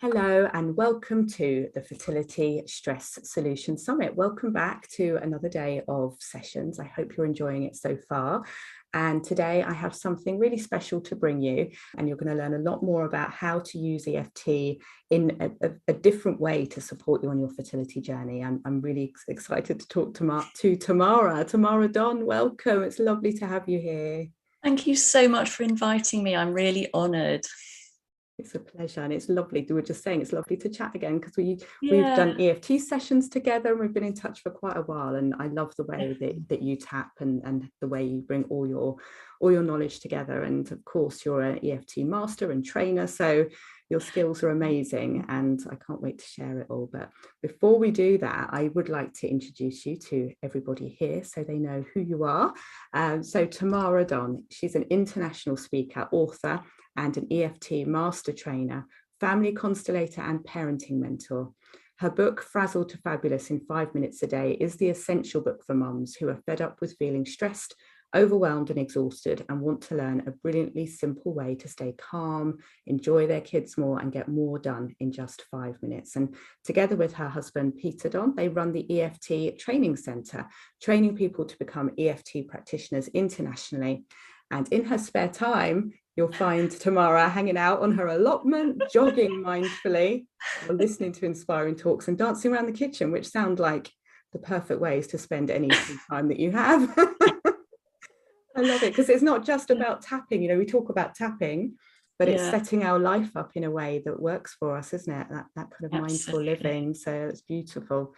Hello and welcome to the Fertility Stress Solution Summit. Welcome back to another day of sessions. I hope you're enjoying it so far. And today I have something really special to bring you, and you're going to learn a lot more about how to use EFT in a different way to support you on your fertility journey. I'm really excited to talk to Tamara. Tamara Donn, welcome. It's lovely to have you here. Thank you so much for inviting me. I'm really honoured. It's a pleasure, and it's lovely. We were just saying it's lovely to chat again because we've done EFT sessions together and we've been in touch for quite a while, and I love the way that you tap and the way you bring all your knowledge together. And of course you're an EFT master and trainer, so your skills are amazing and I can't wait to share it all. But before we do that, I would like to introduce you to everybody here so they know who you are. So Tamara Donn, she's an international speaker, author, and an EFT master trainer, family constellator and parenting mentor. Her book, Frazzled to Fabulous in 5 minutes a day, is the essential book for mums who are fed up with feeling stressed, overwhelmed and exhausted and want to learn a brilliantly simple way to stay calm, enjoy their kids more and get more done in just 5 minutes. And together with her husband, Peter Donn, they run the EFT Training Centre, training people to become EFT practitioners internationally. And in her spare time, you'll find Tamara hanging out on her allotment, jogging mindfully, or listening to inspiring talks and dancing around the kitchen, which sound like the perfect ways to spend any free time that you have. I love it because it's not just about tapping. You know, we talk about tapping, but it's setting our life up in a way that works for us, isn't it? That kind of mindful living. So it's beautiful.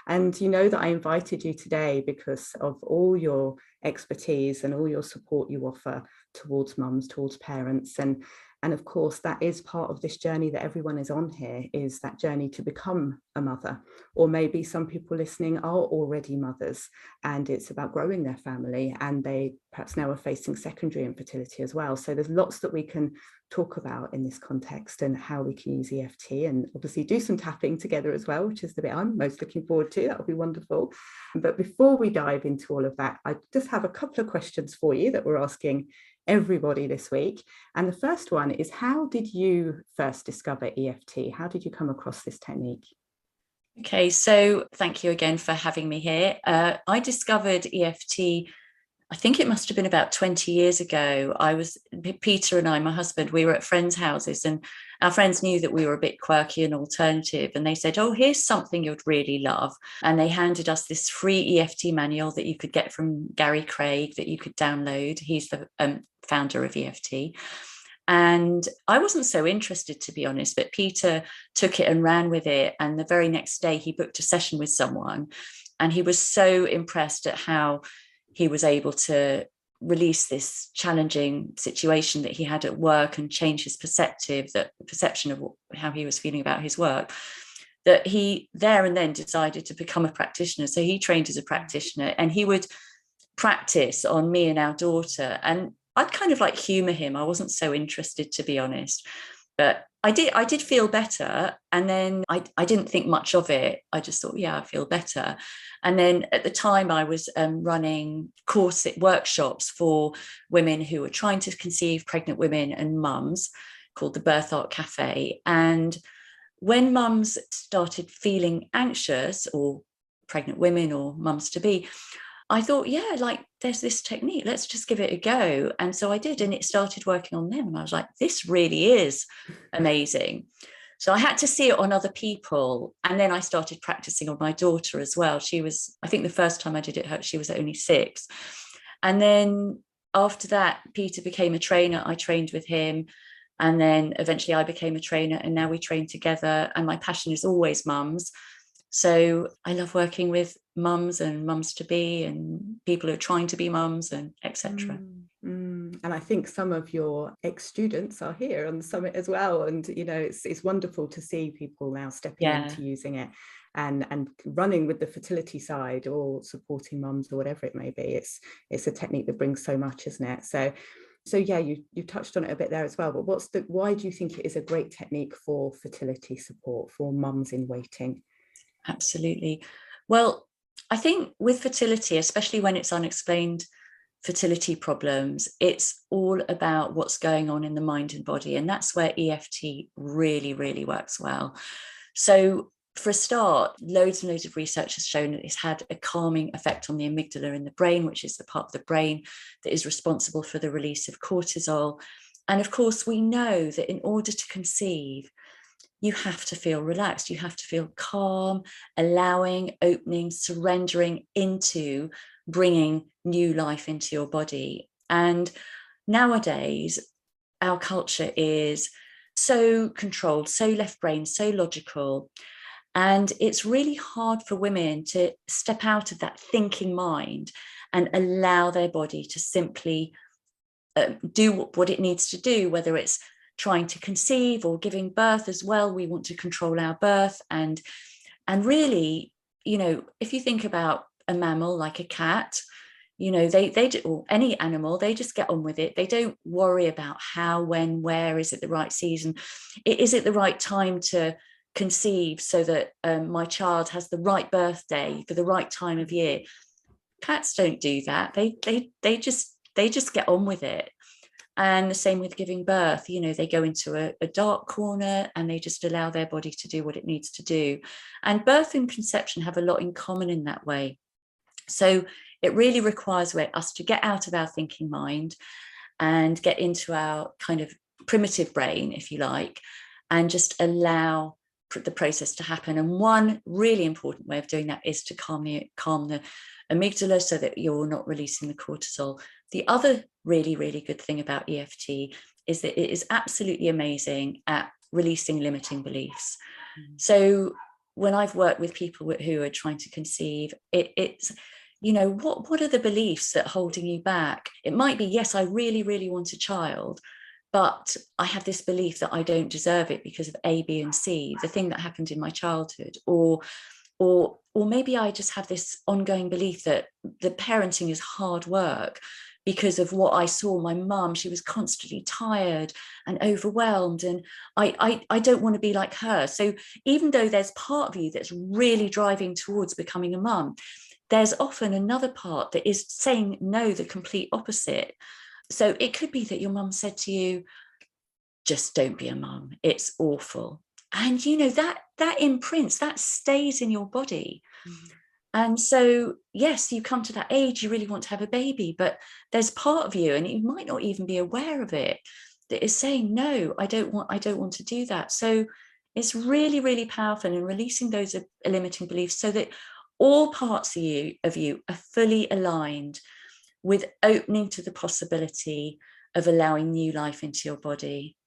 And you know that I invited you today because of all your expertise and all your support you offer towards mums, towards parents. And of course, that is part of this journey that everyone is on here, is that journey to become a mother. Or maybe some people listening are already mothers and it's about growing their family, and they perhaps now are facing secondary infertility as well. So there's lots that we can talk about in this context and how we can use EFT, and obviously do some tapping together as well, which is the bit I'm most looking forward to. That will be wonderful. But before we dive into all of that, I just have a couple of questions for you that we're asking everybody this week. And the first one is, how did you first discover EFT? How did you come across this technique? Okay, so thank you again for having me here. I discovered EFT, I think it must have been about 20 years ago. Peter and I, my husband, we were at friends' houses, and our friends knew that we were a bit quirky and alternative. And they said, oh, here's something you'd really love. And they handed us this free EFT manual that you could get from Gary Craig, that you could download. He's the founder of EFT. And I wasn't so interested, to be honest, but Peter took it and ran with it. And the very next day he booked a session with someone, and he was so impressed at how he was able to release this challenging situation that he had at work and change his perception of how he was feeling about his work, that he there and then decided to become a practitioner. So he trained as a practitioner, and he would practice on me and our daughter. And I'd kind of like humor him. I wasn't so interested, to be honest, but I did feel better. And then I didn't think much of it. I just thought, yeah, I feel better. And then at the time I was running workshops for women who were trying to conceive, pregnant women and mums, called the Birth Art Cafe. And when mums started feeling anxious, or pregnant women or mums to be, I thought, yeah, like there's this technique, let's just give it a go. And so I did, and it started working on them. And I was like, this really is amazing. So I had to see it on other people. And then I started practicing on my daughter as well. I think the first time I did it, she was only 6. And then after that, Peter became a trainer. I trained with him. And then eventually I became a trainer, and now we train together. And my passion is always mums. So I love working with mums and mums to be, and people who are trying to be mums, and etc. And I think some of your ex-students are here on the summit as well. And you know, it's wonderful to see people now stepping into using it and running with the fertility side, or supporting mums, or whatever it may be. It's a technique that brings so much, isn't it? So yeah, you touched on it a bit there as well. But why do you think it is a great technique for fertility support for mums in waiting? Absolutely. Well, I think with fertility, especially when it's unexplained fertility problems, it's all about what's going on in the mind and body. And that's where EFT really, really works well. So for a start, loads and loads of research has shown that it's had a calming effect on the amygdala in the brain, which is the part of the brain that is responsible for the release of cortisol. And of course, we know that in order to conceive, you have to feel relaxed, you have to feel calm, allowing, opening, surrendering into bringing new life into your body. And nowadays, our culture is so controlled, so left brain, so logical. And it's really hard for women to step out of that thinking mind and allow their body to simply do what it needs to do, whether it's trying to conceive or giving birth as well. We want to control our birth. And really, you know, if you think about a mammal like a cat, you know, they do, or any animal, they just get on with it. They don't worry about how, when, where, is it the right season? Is it the right time to conceive so that my child has the right birthday for the right time of year? Cats don't do that. They just get on with it. And the same with giving birth. You know, they go into a dark corner and they just allow their body to do what it needs to do. And birth and conception have a lot in common in that way. So it really requires us to get out of our thinking mind and get into our kind of primitive brain, if you like, and just allow the process to happen. And one really important way of doing that is to calm the amygdala so that you're not releasing the cortisol. The other really, really good thing about EFT is that it is absolutely amazing at releasing limiting beliefs. So when I've worked with people who are trying to conceive, it's, you know, what are the beliefs that are holding you back? It might be, yes, I really, really want a child, but I have this belief that I don't deserve it because of A, B, and C, the thing that happened in my childhood. Or maybe I just have this ongoing belief that the parenting is hard work because of what I saw. My mum, she was constantly tired and overwhelmed, and I don't want to be like her. So even though there's part of you that's really driving towards becoming a mum, there's often another part that is saying no, the complete opposite. So it could be that your mum said to you, just don't be a mum, it's awful. And you know, that imprints, that stays in your body. And so, yes, you come to that age, you really want to have a baby, but there's part of you, and you might not even be aware of it, that is saying, no, I don't want to do that. So it's really, really powerful in releasing those limiting beliefs so that all parts of you are fully aligned with opening to the possibility of allowing new life into your body.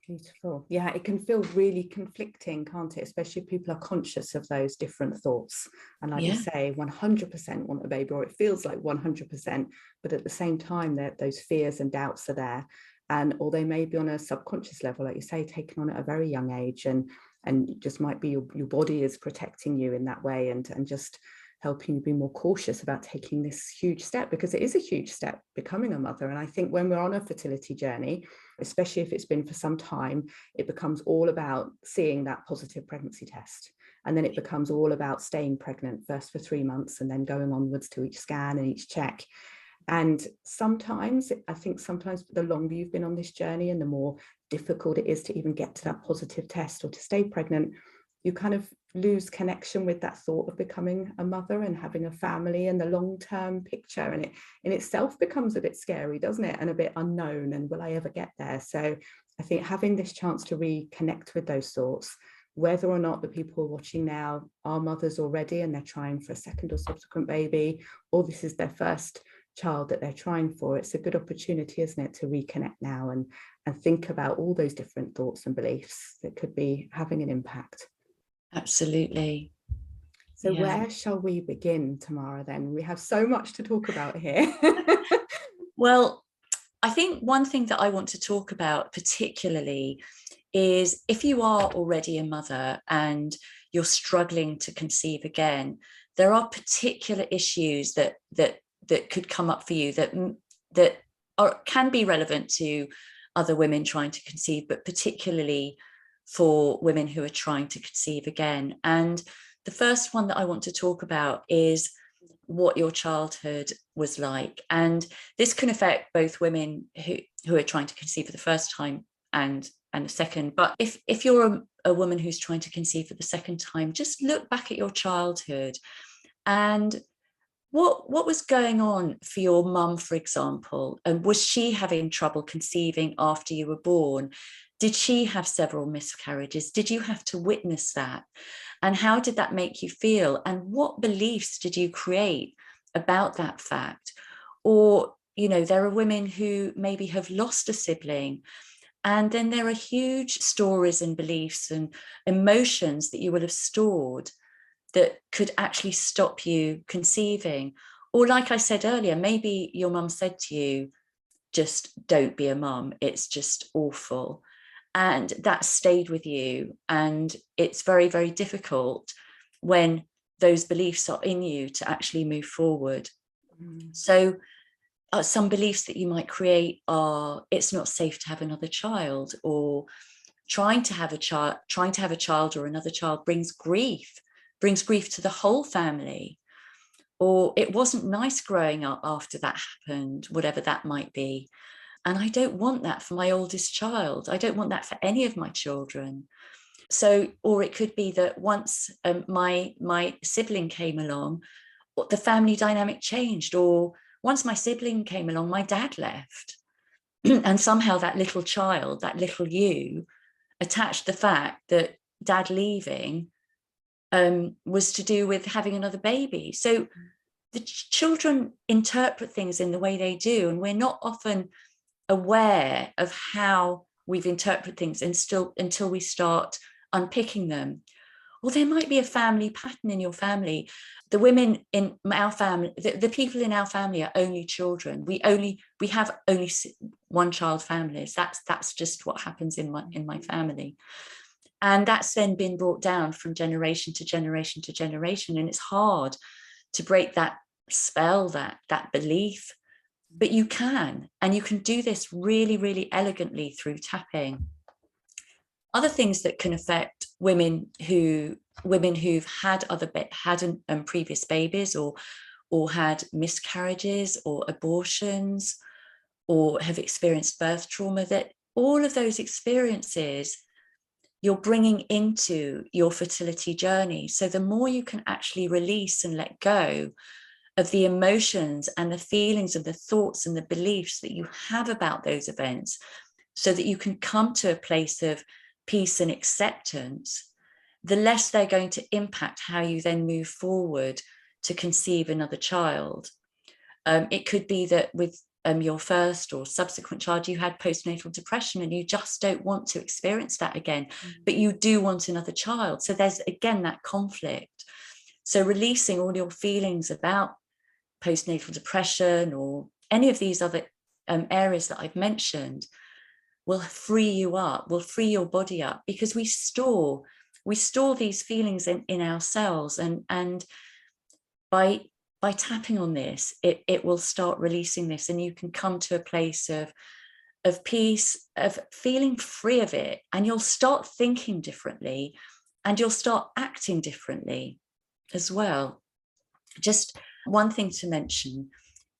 Beautiful. Yeah, it can feel really conflicting, can't it? Especially if people are conscious of those different thoughts. And like you say, 100% want a baby, or it feels like 100%, but at the same time, those fears and doubts are there. Or they may be on a subconscious level, like you say, taken on at a very young age, and it just might be your body is protecting you in that way, and just helping you be more cautious about taking this huge step, because it is a huge step, becoming a mother. And I think when we're on a fertility journey, especially if it's been for some time, it becomes all about seeing that positive pregnancy test. And then it becomes all about staying pregnant first for 3 months and then going onwards to each scan and each check. And sometimes, I think sometimes the longer you've been on this journey and the more difficult it is to even get to that positive test or to stay pregnant, you kind of lose connection with that thought of becoming a mother and having a family and the long-term picture. And it in itself becomes a bit scary, doesn't it? And a bit unknown. And will I ever get there? So I think having this chance to reconnect with those thoughts, whether or not the people watching now are mothers already and they're trying for a second or subsequent baby, or this is their first child that they're trying for, it's a good opportunity, isn't it, to reconnect now and think about all those different thoughts and beliefs that could be having an impact. Absolutely. So where shall we begin, Tamara, then? We have so much to talk about here. Well, I think one thing that I want to talk about particularly is if you are already a mother and you're struggling to conceive again, there are particular issues that could come up for you that can be relevant to other women trying to conceive, but particularly for women who are trying to conceive again. And the first one that I want to talk about is what your childhood was like. And this can affect both women who are trying to conceive for the first time and the second. But if you're a woman who's trying to conceive for the second time, just look back at your childhood and what was going on for your mum, for example. And was she having trouble conceiving after you were born? Did she have several miscarriages? Did you have to witness that? And how did that make you feel? And what beliefs did you create about that fact? Or, you know, there are women who maybe have lost a sibling, and then there are huge stories and beliefs and emotions that you will have stored that could actually stop you conceiving. Or like I said earlier, maybe your mum said to you, just don't be a mum, it's just awful. And that stayed with you. And it's very, very difficult when those beliefs are in you to actually move forward. So some beliefs that you might create are, it's not safe to have another child, or trying to have a child or another child brings grief to the whole family, or it wasn't nice growing up after that happened, whatever that might be. And I don't want that for my oldest child. I don't want that for any of my children. So, or it could be that once my sibling came along, the family dynamic changed, or once my sibling came along, my dad left. And somehow that little child, that little you, attached the fact that dad leaving was to do with having another baby. So the children interpret things in the way they do, and we're not often aware of how we've interpreted things until we start unpicking them. Or there might be a family pattern in your family. The women in our family, the people in our family are only children. We have only one child families. That's just what happens in my family. And that's then been brought down from generation to generation to generation. And it's hard to break that spell, that belief. But you can, and you can do this really, really elegantly through tapping. Other things that can affect women who've had previous babies, or had miscarriages or abortions, or have experienced birth trauma, that all of those experiences you're bringing into your fertility journey. So the more you can actually release and let go of the emotions and the feelings and the thoughts and the beliefs that you have about those events, so that you can come to a place of peace and acceptance, the less they're going to impact how you then move forward to conceive another child. It could be that with your first or subsequent child, you had postnatal depression and you just don't want to experience that again, but you do want another child. So there's, again, that conflict. So releasing all your feelings about postnatal depression or any of these other areas that I've mentioned will free you up, will free your body up, because we store these feelings in ourselves, and by tapping on this, it will start releasing this, and you can come to a place of peace, of feeling free of it, and you'll start thinking differently, and you'll start acting differently as well. Just one thing to mention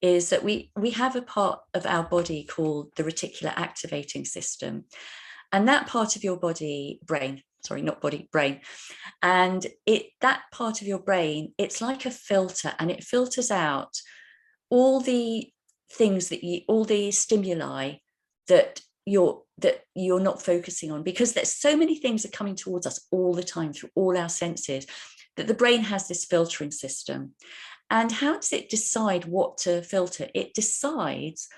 is that we have a part of our body called the reticular activating system, and that part of your brain, and that part of your brain, it's like a filter, and it filters out all the things all the stimuli that you're not focusing on, because there's so many things are coming towards us all the time through all our senses, that the brain has this filtering system. And how does it decide what to filter? It decides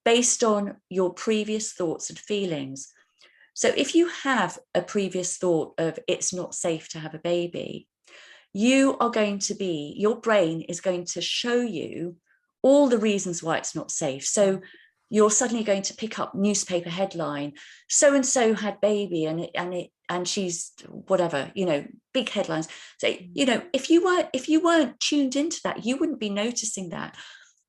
based on your previous thoughts and feelings. So if you have a previous thought of it's not safe to have a baby, your brain is going to show you all the reasons why it's not safe. So you're suddenly going to pick up newspaper headline, so and so had baby and she's whatever, big headlines. So if you weren't tuned into that, you wouldn't be noticing that.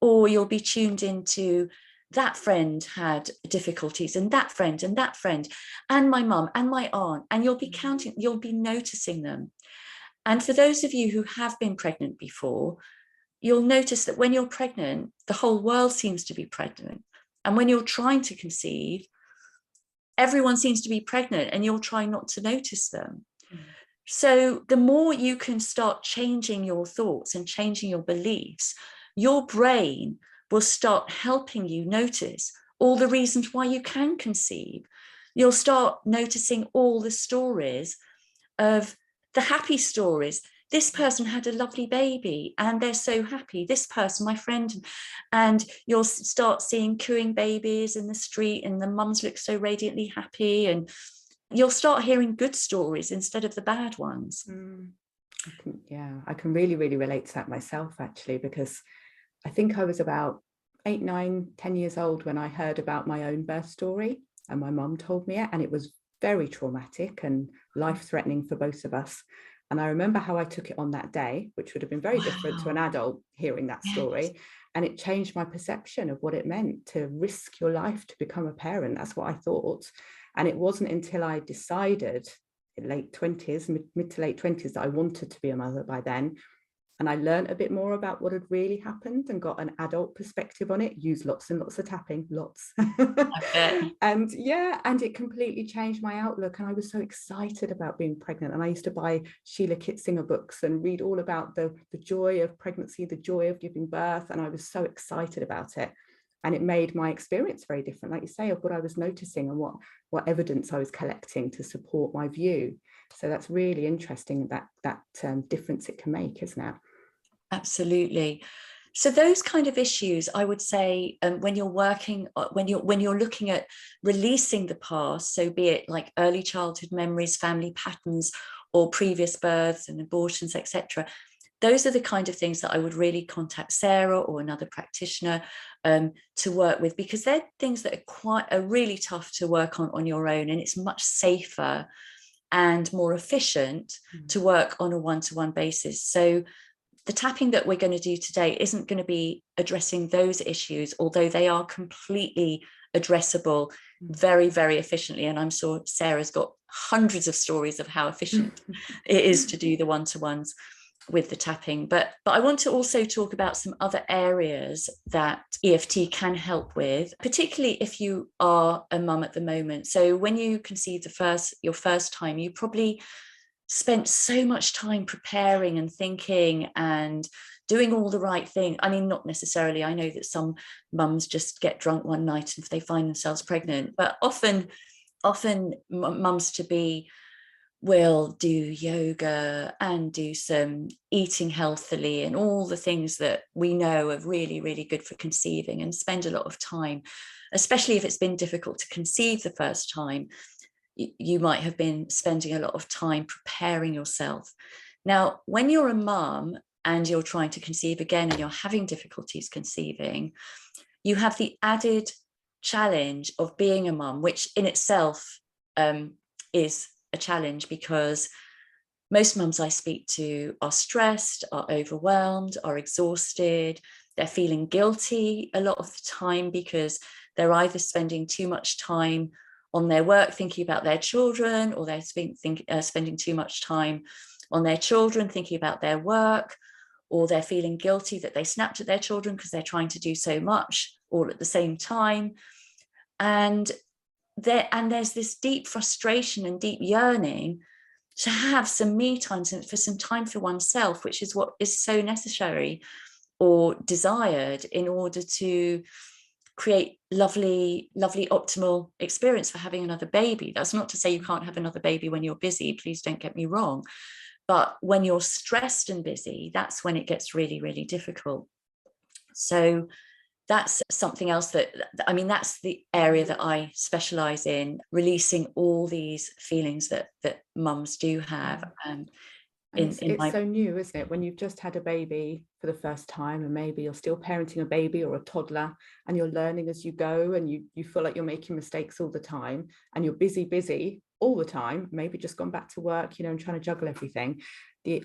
Or you'll be tuned into that friend had difficulties, and that friend, and my mum and my aunt, and you'll be noticing them. And for those of you who have been pregnant before, you'll notice that when you're pregnant, the whole world seems to be pregnant. And when you're trying to conceive, everyone seems to be pregnant and you're trying not to notice them. So the more you can start changing your thoughts and changing your beliefs, your brain will start helping you notice all the reasons why you can conceive. You'll start noticing all the stories of the happy stories. This person had a lovely baby and they're so happy. This person, my friend, and you'll start seeing cooing babies in the street and the mums look so radiantly happy, and you'll start hearing good stories instead of the bad ones. I can really, really relate to that myself, actually, because I think I was about 8, 9, 10 years old when I heard about my own birth story, and my mum told me it, and it was very traumatic and life-threatening for both of us. And I remember how I took it on that day, which would have been very different to an adult hearing that story. And it changed my perception of what it meant to risk your life to become a parent. That's what I thought. And it wasn't until I decided in late 20s, mid to late 20s, that I wanted to be a mother by then. And I learned a bit more about what had really happened and got an adult perspective on it, used lots and lots of tapping, lots. And it completely changed my outlook. And I was so excited about being pregnant. And I used to buy Sheila Kitzinger books and read all about the joy of pregnancy, the joy of giving birth. And I was so excited about it. And it made my experience very different, like you say, of what I was noticing and what evidence I was collecting to support my view. So that's really interesting, that difference it can make, isn't it? Absolutely. So those kind of issues, I would say, when you're working, when you're looking at releasing the past, so be it like early childhood memories, family patterns, or previous births and abortions, etc. Those are the kind of things that I would really contact Sarah or another practitioner to work with, because they're things that are really tough to work on your own, and it's much safer and more efficient to work on a one-to-one basis. So the tapping that we're going to do today isn't going to be addressing those issues, although they are completely addressable very, very efficiently. And I'm sure Sarah's got hundreds of stories of how efficient it is to do the one-to-ones with the tapping. But I want to also talk about some other areas that EFT can help with, particularly if you are a mum at the moment. So when you conceive your first time, you probably spent so much time preparing and thinking and doing all the right thing. I mean, not necessarily. I know that some mums just get drunk one night and they find themselves pregnant, but often mums to be will do yoga and do some eating healthily and all the things that we know are really, really good for conceiving, and spend a lot of time, especially if it's been difficult to conceive the first time. You might have been spending a lot of time preparing yourself. Now, when you're a mum and you're trying to conceive again and you're having difficulties conceiving, you have the added challenge of being a mum, which in itself is a challenge, because most mums I speak to are stressed, are overwhelmed, are exhausted. They're feeling guilty a lot of the time because they're either spending too much time on their work thinking about their children, or they're spending too much time on their children thinking about their work, or they're feeling guilty that they snapped at their children because they're trying to do so much all at the same time. And there's this deep frustration and deep yearning to have some me time, for some time for oneself, which is what is so necessary or desired in order to create lovely optimal experience for having another baby. That's not to say you can't have another baby when you're busy, please don't get me wrong, but when you're stressed and busy, that's when it gets really, really difficult. So that's something else that's the area that I specialize in, releasing all these feelings that mums do have. It's so new, isn't it? When you've just had a baby for the first time, and maybe you're still parenting a baby or a toddler, and you're learning as you go, and you feel like you're making mistakes all the time, and you're busy all the time, maybe just gone back to work, and trying to juggle everything.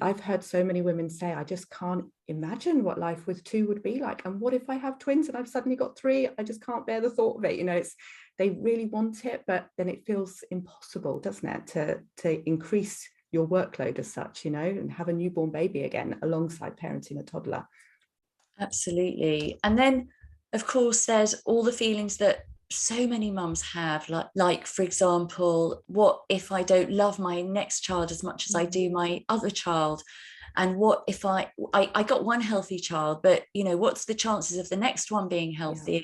I've heard so many women say, I just can't imagine what life with 2 would be like. And what if I have twins and I've suddenly got 3? I just can't bear the thought of it. They really want it, but then it feels impossible, doesn't it, to increase your workload as such, and have a newborn baby again alongside parenting a toddler. Absolutely. And then, of course, there's all the feelings that so many mums have, like, for example, what if I don't love my next child as much as I do my other child? And what if I got one healthy child, but what's the chances of the next one being healthy? Yeah.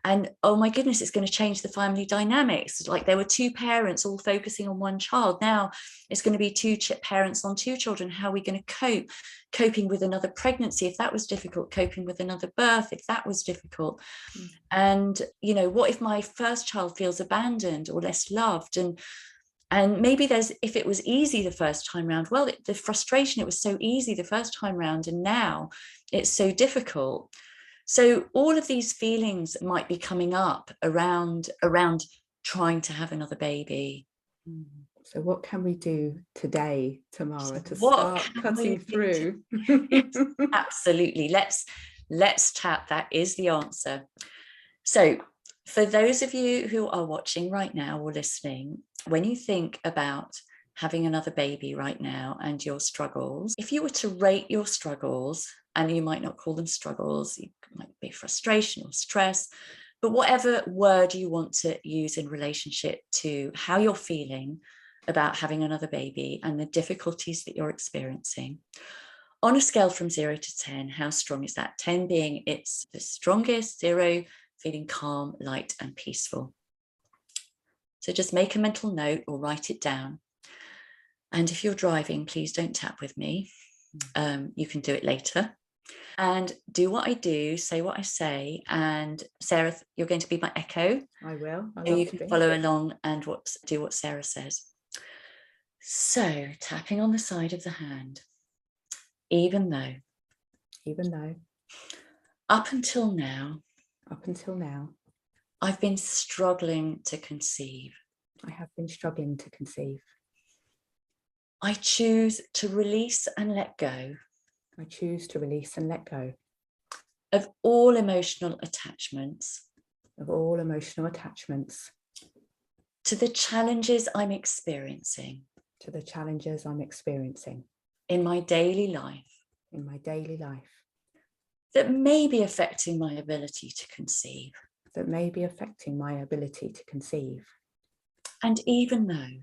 And oh my goodness, it's going to change the family dynamics. Like, there were two parents all focusing on one child. Now it's going to be two parents on two children. How are we going to coping with another pregnancy if that was difficult, coping with another birth if that was difficult? And what if my first child feels abandoned or less loved? And maybe if it was easy the first time round, well, the frustration, it was so easy the first time round, and now it's so difficult. So all of these feelings might be coming up around trying to have another baby. So what can we do today, Tamara, to start cutting through? Yes, absolutely. Let's tap. That is the answer. So for those of you who are watching right now or listening, when you think about having another baby right now and your struggles, if you were to rate your struggles, and you might not call them struggles, it might be frustration or stress, but whatever word you want to use in relationship to how you're feeling about having another baby and the difficulties that you're experiencing, on a scale from 0 to 10, how strong is that? 10 being it's the strongest, 0 feeling calm, light, and peaceful. So just make a mental note or write it down. And if you're driving, please don't tap with me. You can do it later. And do what I do, say what I say. And Sarah, you're going to be my echo. I will. So you can follow along and do what Sarah says. So tapping on the side of the hand, even though, up until now, I've been struggling to conceive. I have been struggling to conceive. I choose to release and let go. I choose to release and let go of all emotional attachments. To the challenges I'm experiencing. In my daily life. That may be affecting my ability to conceive. And even though.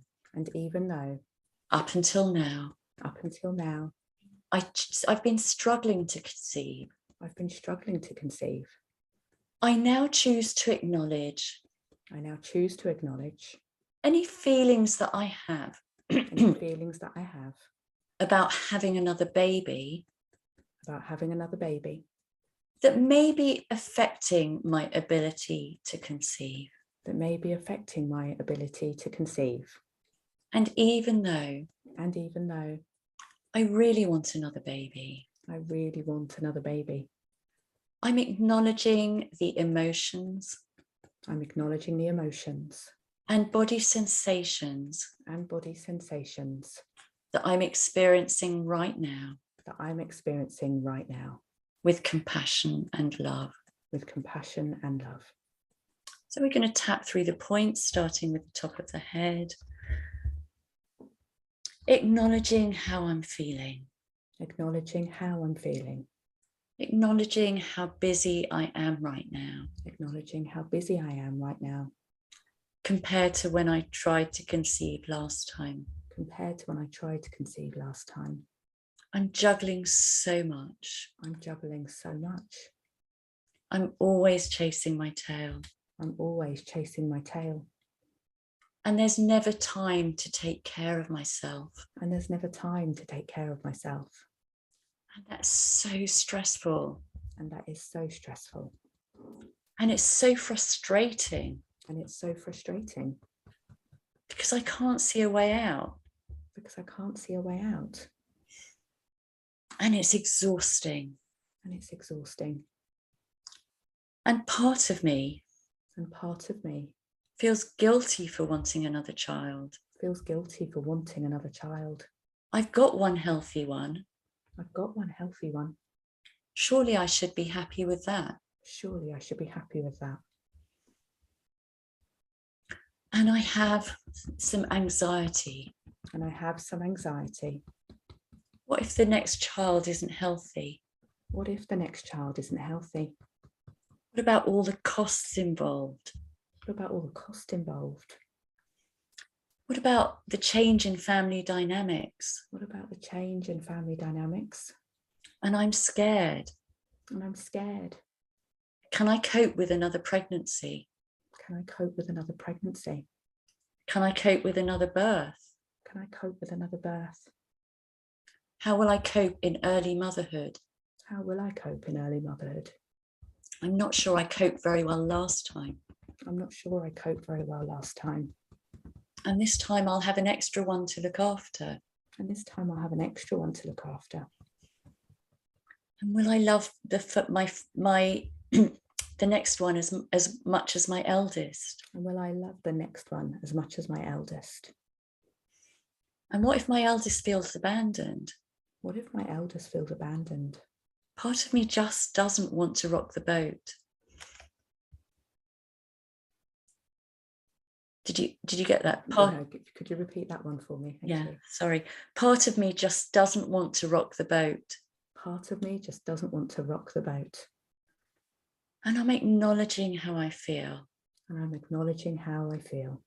Up until now. I've been struggling to conceive. I now choose to acknowledge. Any feelings that I have. About having another baby. That may be affecting my ability to conceive. And even though. I really want another baby. I'm acknowledging the emotions. And body sensations. That I'm experiencing right now. With compassion and love. So we're going to tap through the points, starting with the top of the head. Acknowledging how I'm feeling. Acknowledging how busy I am right now. Compared to when I tried to conceive last time. I'm juggling so much. I'm always chasing my tail. And there's never time to take care of myself. And that's so stressful. And it's so frustrating. Because I can't see a way out. And it's exhausting. And part of me feels guilty for wanting another child. I've got one healthy one. Surely I should be happy with that. And I have some anxiety. What if the next child isn't healthy? What if the next child isn't healthy? What about all the costs involved? What about all the cost involved? What about the change in family dynamics? What about the change in family dynamics? And I'm scared. And I'm scared. Can I cope with another pregnancy? Can I cope with another pregnancy? Can I cope with another birth? Can I cope with another birth? How will I cope in early motherhood? How will I cope in early motherhood? I'm not sure I coped very well last time. I'm not sure I coped very well last time. And this time I'll have an extra one to look after. And this time I'll have an extra one to look after. And will I love my the next one as much as my eldest? And will I love the next one as much as my eldest? And what if my eldest feels abandoned? What if my eldest feels abandoned? Part of me just doesn't want to rock the boat. Did you get that? No, could you repeat that one for me? Thank you. Sorry. Part of me just doesn't want to rock the boat. Part of me just doesn't want to rock the boat. And I'm acknowledging how I feel. And I'm acknowledging how I feel.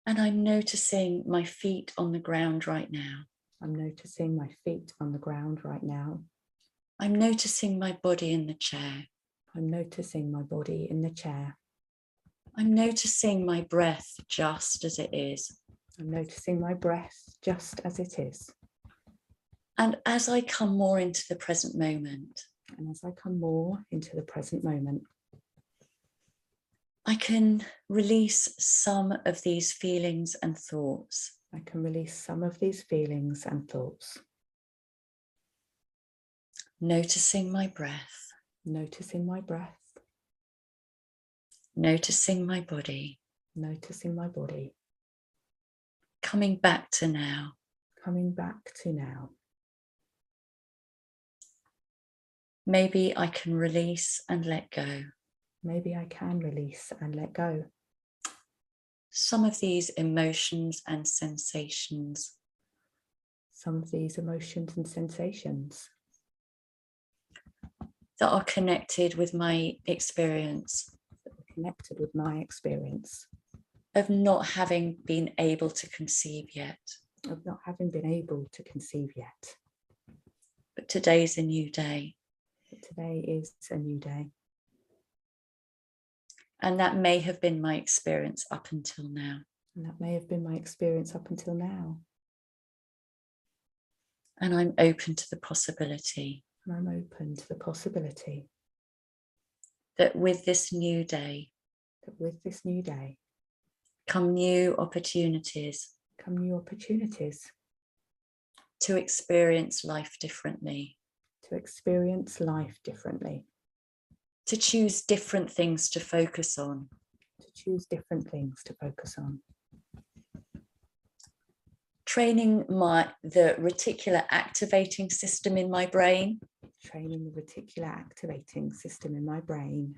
And I'm noticing my feet on the ground right now. I'm noticing my feet on the ground right now. I'm noticing my body in the chair. I'm noticing my body in the chair. I'm noticing my breath just as it is. I'm noticing my breath just as it is. And as I come more into the present moment, and as I come more into the present moment, I can release some of these feelings and thoughts. I can release some of these feelings and thoughts. Noticing my breath. Noticing my breath. Noticing my body. Noticing my body. Coming back to now. Coming back to now. Maybe I can release and let go. Maybe I can release and let go. Some of these emotions and sensations. Some of these emotions and sensations. That are connected with my experience. Connected with my experience. Of not having been able to conceive yet. Of not having been able to conceive yet. But today's a new day. But today is a new day. And that may have been my experience up until now. And that may have been my experience up until now. And I'm open to the possibility. And I'm open to the possibility. That with this new day. That with this new day. Come new opportunities. Come new opportunities. To experience life differently. To experience life differently. To choose different things to focus on. To choose different things to focus on. Training the reticular activating system in my brain. Training the reticular activating system in my brain.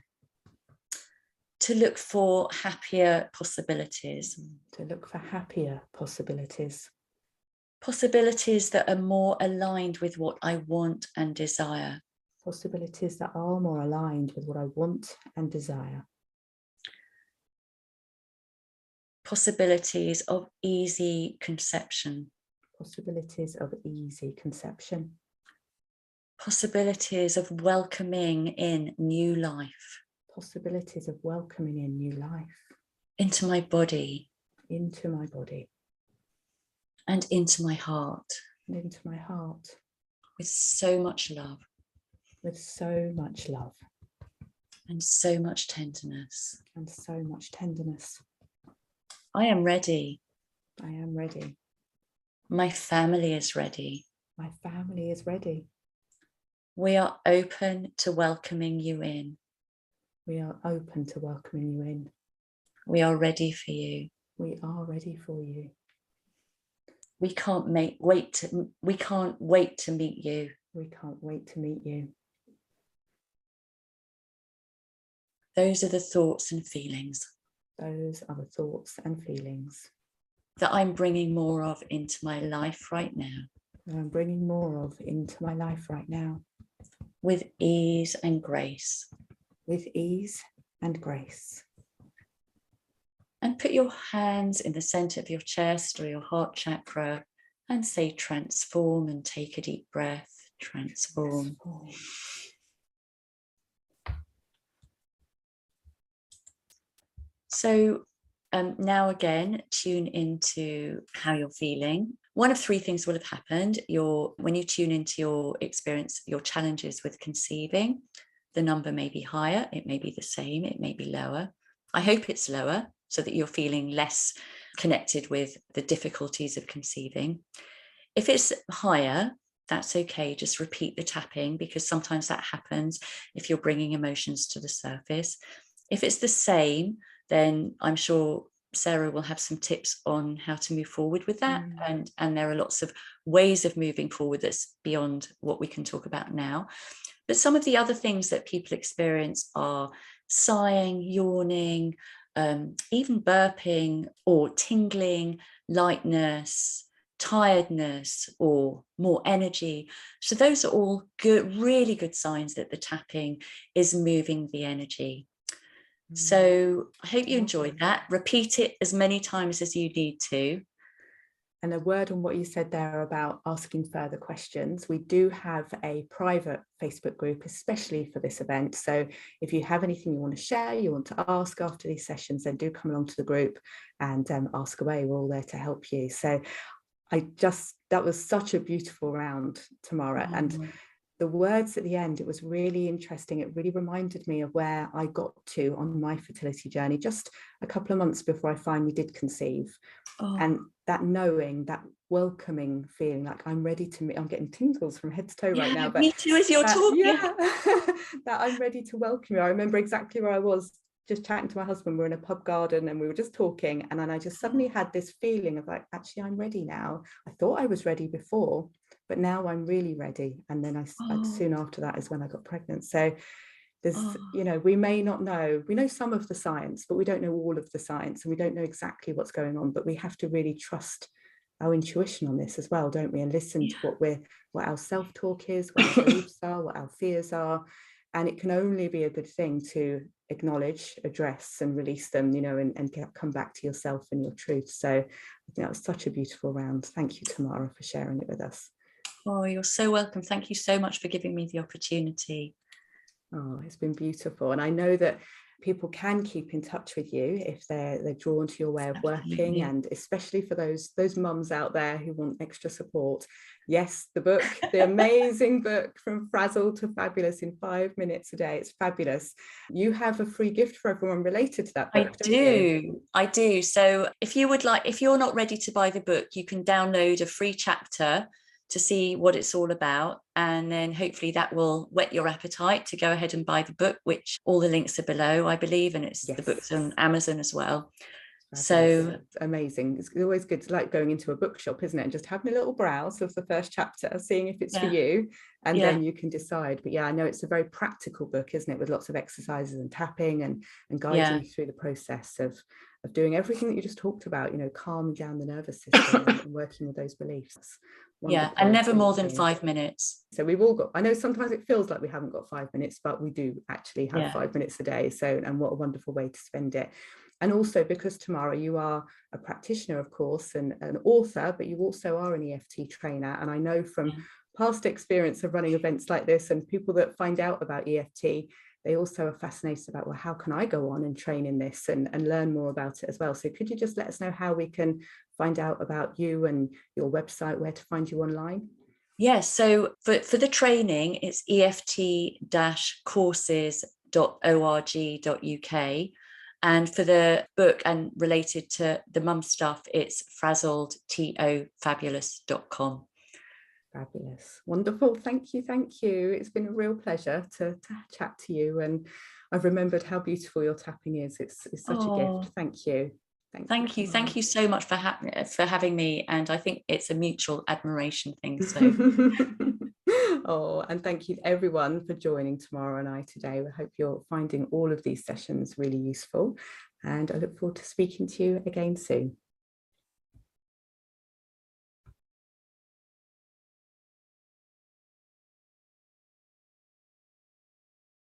To look for happier possibilities. To look for happier possibilities. Possibilities that are more aligned with what I want and desire. Possibilities that are more aligned with what I want and desire. Possibilities of easy conception. Possibilities of easy conception. Possibilities of welcoming in new life. Possibilities of welcoming in new life. Into my body. Into my body. And into my heart. And into my heart. With so much love. With so much love. And so much tenderness. And so much tenderness. I am ready. I am ready. My family is ready. My family is ready. We are open to welcoming you in. We are open to welcoming you in. We are ready for you. We are ready for you. We can't wait to meet you. We can't wait to meet you. Those are the thoughts and feelings. Those are the thoughts and feelings. That I'm bringing more of into my life right now. that I'm bringing more of into my life right now. With ease and grace. With ease and grace. And put your hands in the center of your chest or your heart chakra and say transform, and take a deep breath. Transform. So now again, tune into how you're feeling. One of three things will have happened. When you tune into your experience, your challenges with conceiving, the number may be higher, it may be the same, it may be lower. I hope it's lower so that you're feeling less connected with the difficulties of conceiving. If it's higher, that's okay. Just repeat the tapping, because sometimes that happens if you're bringing emotions to the surface. If it's the same, then I'm sure Sarah will have some tips on how to move forward with that. And there are lots of ways of moving forward that's beyond what we can talk about now. But some of the other things that people experience are sighing, yawning, even burping, or tingling, lightness, tiredness, or more energy. So those are all good, really good signs that the tapping is moving the energy. So I hope you enjoyed that. Repeat it as many times as you need to. And a word on what you said there about asking further questions. We do have a private Facebook group, especially for this event. So if you have anything you want to share, you want to ask after these sessions, then do come along to the group and ask away. We're all there to help you. So that was such a beautiful round, Tamara. And the words at the end, it was really interesting. It really reminded me of where I got to on my fertility journey just a couple of months before I finally did conceive. And that knowing, that welcoming feeling, like I'm ready to meet, I'm getting tingles from head to toe right now. But me too, as you're talking. That I'm ready to welcome you. I remember exactly where I was just chatting to my husband. We were in a pub garden and we were just talking. And then I just suddenly had this feeling of like, actually, I'm ready now. I thought I was ready before, but now I'm really ready. And then soon after that is when I got pregnant. So there's, we may not know, we know some of the science, but we don't know all of the science, and we don't know exactly what's going on, but we have to really trust our intuition on this as well, don't we? And listen to what our self-talk is, what our beliefs are, what our fears are. And it can only be a good thing to acknowledge, address and release them, and come back to yourself and your truth. So I think that was such a beautiful round. Thank you, Tamara, for sharing it with us. Oh, you're so welcome. Thank you so much for giving me the opportunity. Oh, it's been beautiful. And I know that people can keep in touch with you if they're drawn to your way of working, and especially for those mums out there who want extra support. Yes, the book, the amazing book From Frazzled to Fabulous in 5 minutes a day. It's fabulous. You have a free gift for everyone related to that book. I do. So if you're not ready to buy the book, you can download a free chapter to see what it's all about, and then hopefully that will whet your appetite to go ahead and buy the book, which all the links are below, I believe, and the book's on Amazon as well. So it's amazing. It's always good to like going into a bookshop, isn't it, and just having a little browse of the first chapter, seeing if it's for you, and then you can decide. But I know it's a very practical book, isn't it, with lots of exercises and tapping and guiding you through the process of doing everything that you just talked about, calming down the nervous system and working with those beliefs. Wonderful. And never more than 5 minutes. So we've all got, I know sometimes it feels like we haven't got 5 minutes, but we do actually have 5 minutes a day. So, and what a wonderful way to spend it. And also because, Tamara, you are a practitioner, of course, and an author, but you also are an EFT trainer. And I know from past experience of running events like this, and people that find out about EFT, they also are fascinated about, well, how can I go on and train in this and learn more about it as well? So could you just let us know how we can find out about you and your website, where to find you online? Yes, so for the training, it's eft-courses.org.uk. And for the book and related to the mum stuff, it's frazzled.fabulous.com. Fabulous. Wonderful. Thank you. It's been a real pleasure to chat to you, and I've remembered how beautiful your tapping is. It's such a gift. Thank you. Thank you so much for having me, and I think it's a mutual admiration thing. So and thank you everyone for joining Tamara and I today. We hope you're finding all of these sessions really useful, and I look forward to speaking to you again soon.